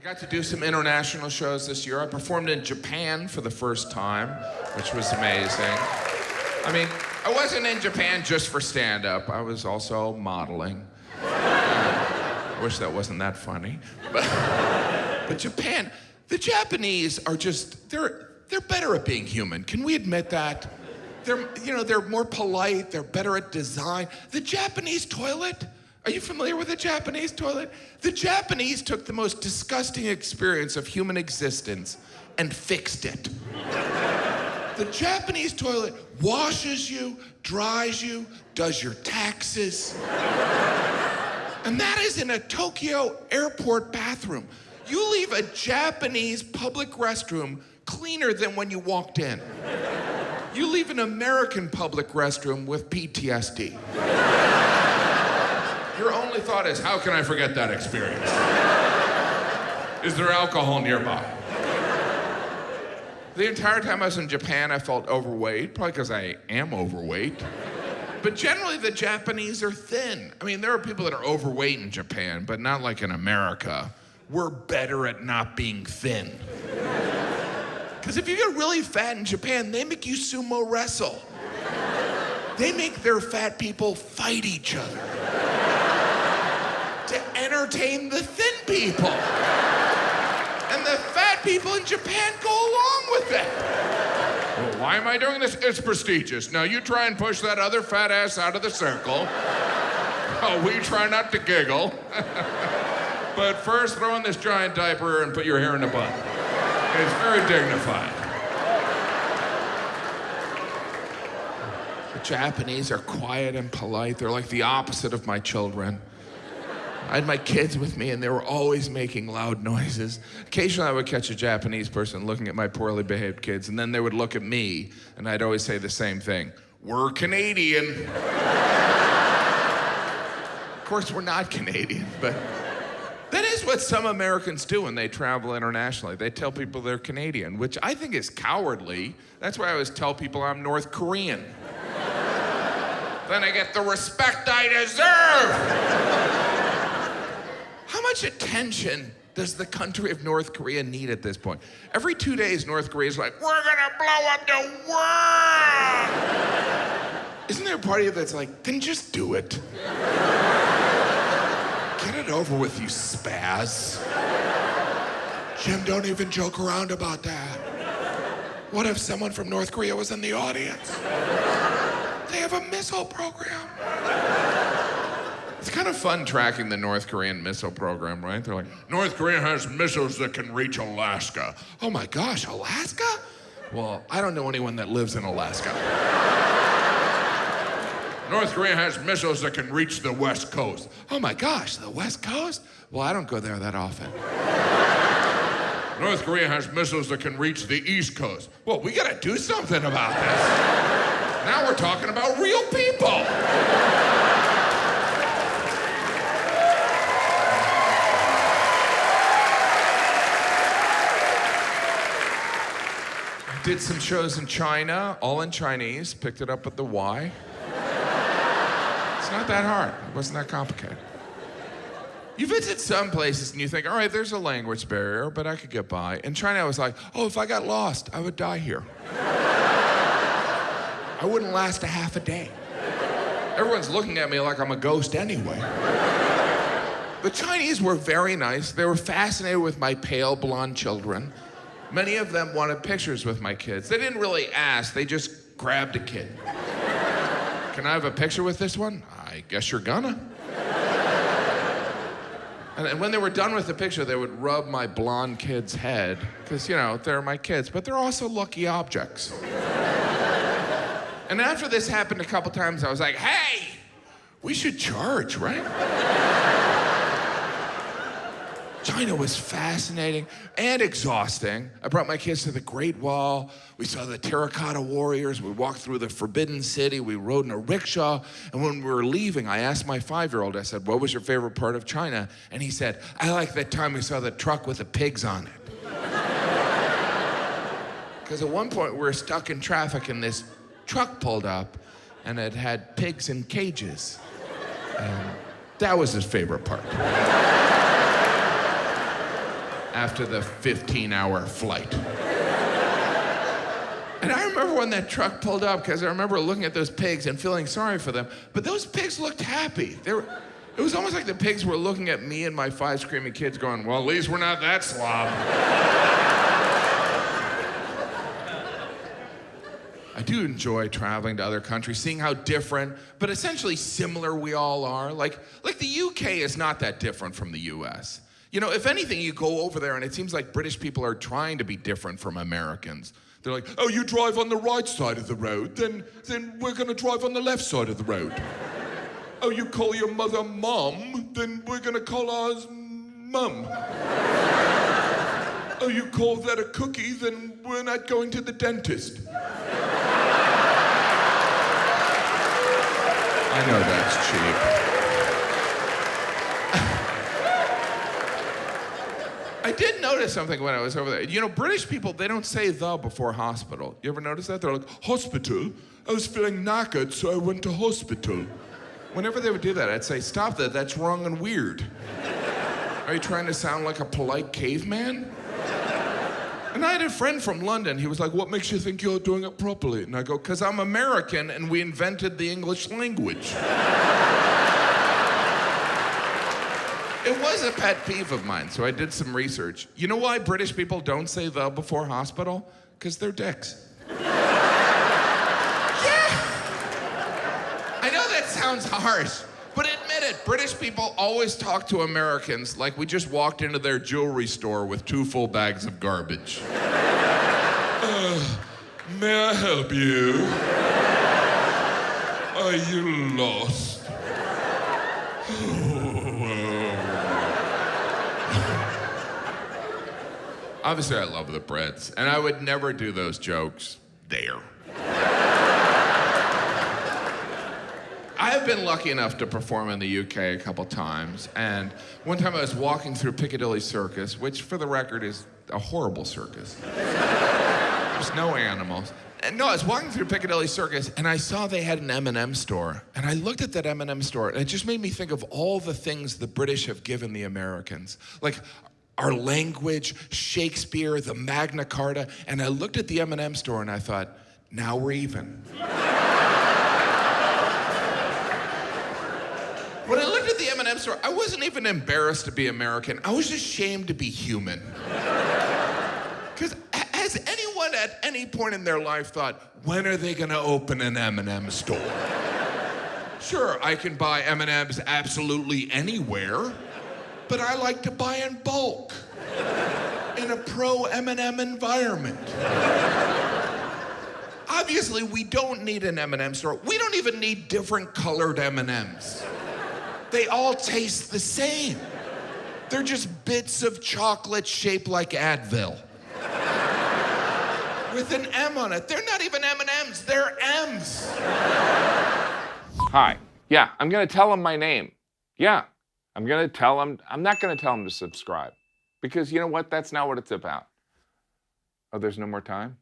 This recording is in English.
I got to do some international shows this year. I performed in Japan for the first time, which was amazing. I mean, I wasn't in Japan just for stand-up. I was also modeling. I wish that wasn't that funny. But Japan, the Japanese are just, they're better at being human. Can we admit that? They're more polite, they're better at design. The Japanese toilet, are you familiar with the Japanese toilet? The Japanese took the most disgusting experience of human existence and fixed it. The Japanese toilet washes you, dries you, does your taxes. And that is in a Tokyo airport bathroom. You leave a Japanese public restroom cleaner than when you walked in. You leave an American public restroom with PTSD. Your only thought is, how can I forget that experience? Is there alcohol nearby? The entire time I was in Japan, I felt overweight, probably because I am overweight. But generally, the Japanese are thin. I mean, there are people that are overweight in Japan, but not like in America. We're better at not being thin. Because if you get really fat in Japan, they make you sumo wrestle. They make their fat people fight each other to entertain the thin people. And the fat people in Japan go along with it. Well, why am I doing this? It's prestigious. Now you try and push that other fat ass out of the circle. Oh, we try not to giggle. But first, throw in this giant diaper and put your hair in a bun. It's very dignified. The Japanese are quiet and polite. They're like the opposite of my children. I had my kids with me, and they were always making loud noises. Occasionally, I would catch a Japanese person looking at my poorly behaved kids, and then they would look at me, and I'd always say the same thing. We're Canadian. Of course, we're not Canadian, but that is what some Americans do when they travel internationally. They tell people they're Canadian, which I think is cowardly. That's why I always tell people I'm North Korean. Then I get the respect I deserve. How much attention does the country of North Korea need at this point? Every 2 days, North Korea's like, we're gonna blow up the world! Isn't there a party that's like, then just do it? Get it over with, you spaz. Jim, don't even joke around about that. What if someone from North Korea was in the audience? They have a missile program. It's kind of fun tracking the North Korean missile program, right? They're like, North Korea has missiles that can reach Alaska. Oh my gosh, Alaska? Well, I don't know anyone that lives in Alaska. North Korea has missiles that can reach the West Coast. Oh my gosh, the West Coast? Well, I don't go there that often. North Korea has missiles that can reach the East Coast. Well, we gotta do something about this. Now we're talking about real people. Did some shows in China, all in Chinese, picked it up at the Y. It's not that hard. It wasn't that complicated. You visit some places and you think, all right, there's a language barrier, but I could get by. In China, I was like, oh, if I got lost, I would die here. I wouldn't last a half a day. Everyone's looking at me like I'm a ghost anyway. The Chinese were very nice. They were fascinated with my pale blonde children. Many of them wanted pictures with my kids. They didn't really ask, they just grabbed a kid. Can I have a picture with this one? I guess you're gonna. And when they were done with the picture, they would rub my blonde kid's head, because, you know, they're my kids, but they're also lucky objects. And after this happened a couple times, I was like, hey, we should charge, right? China was fascinating and exhausting. I brought my kids to the Great Wall. We saw the terracotta warriors. We walked through the Forbidden City. We rode in a rickshaw. And when we were leaving, I asked my 5-year-old, I said, what was your favorite part of China? And he said, I like that time we saw the truck with the pigs on it. Because at one point, we were stuck in traffic and this truck pulled up and it had pigs in cages. And that was his favorite part. after the 15-hour flight. And I remember when that truck pulled up, because I remember looking at those pigs and feeling sorry for them, but those pigs looked happy. It was almost like the pigs were looking at me and my 5 screaming kids going, well, at least we're not that slob. I do enjoy traveling to other countries, seeing how different, but essentially similar we all are. Like the UK is not that different from the US. You know, if anything, you go over there and it seems like British people are trying to be different from Americans. They're like, oh, you drive on the right side of the road, then we're gonna drive on the left side of the road. Oh, you call your mother Mom, then we're gonna call ours Mum. Oh, you call that a cookie, then we're not going to the dentist. I know that's cheap. I did notice something when I was over there. You know, British people, they don't say the before hospital. You ever notice that? They're like, hospital? I was feeling knackered, so I went to hospital. Whenever they would do that, I'd say, stop that, that's wrong and weird. Are you trying to sound like a polite caveman? And I had a friend from London, he was like, what makes you think you're doing it properly? And I go, because I'm American and we invented the English language. It was a pet peeve of mine, so I did some research. You know why British people don't say the before hospital? Because they're dicks. I know that sounds harsh, but admit it, British people always talk to Americans like we just walked into their jewelry store with 2 full bags of garbage. May I help you? Are you lost? Obviously, I love the Brits, and I would never do those jokes there. I have been lucky enough to perform in the UK a couple times, and one time I was walking through Piccadilly Circus, which, for the record, is a horrible circus. There's no animals. And no, I was walking through Piccadilly Circus, and I saw they had an M&M store, and I looked at that M&M store, and it just made me think of all the things the British have given the Americans. Like, our language, Shakespeare, the Magna Carta, and I looked at the M&M store, and I thought, now we're even. When I looked at the M&M store, I wasn't even embarrassed to be American. I was ashamed to be human. Because has anyone at any point in their life thought, when are they gonna open an M&M store? Sure, I can buy M&Ms absolutely anywhere, but I like to buy in bulk, in a pro-M&M environment. Obviously, we don't need an M&M store. We don't even need different colored M&Ms. They all taste the same. They're just bits of chocolate shaped like Advil. With an M on it. They're not even M&Ms, they're M's. Hi. Yeah, I'm gonna tell him my name. Yeah, I'm gonna tell him, I'm not gonna tell him to subscribe. Because you know what? That's not what it's about. Oh, there's no more time?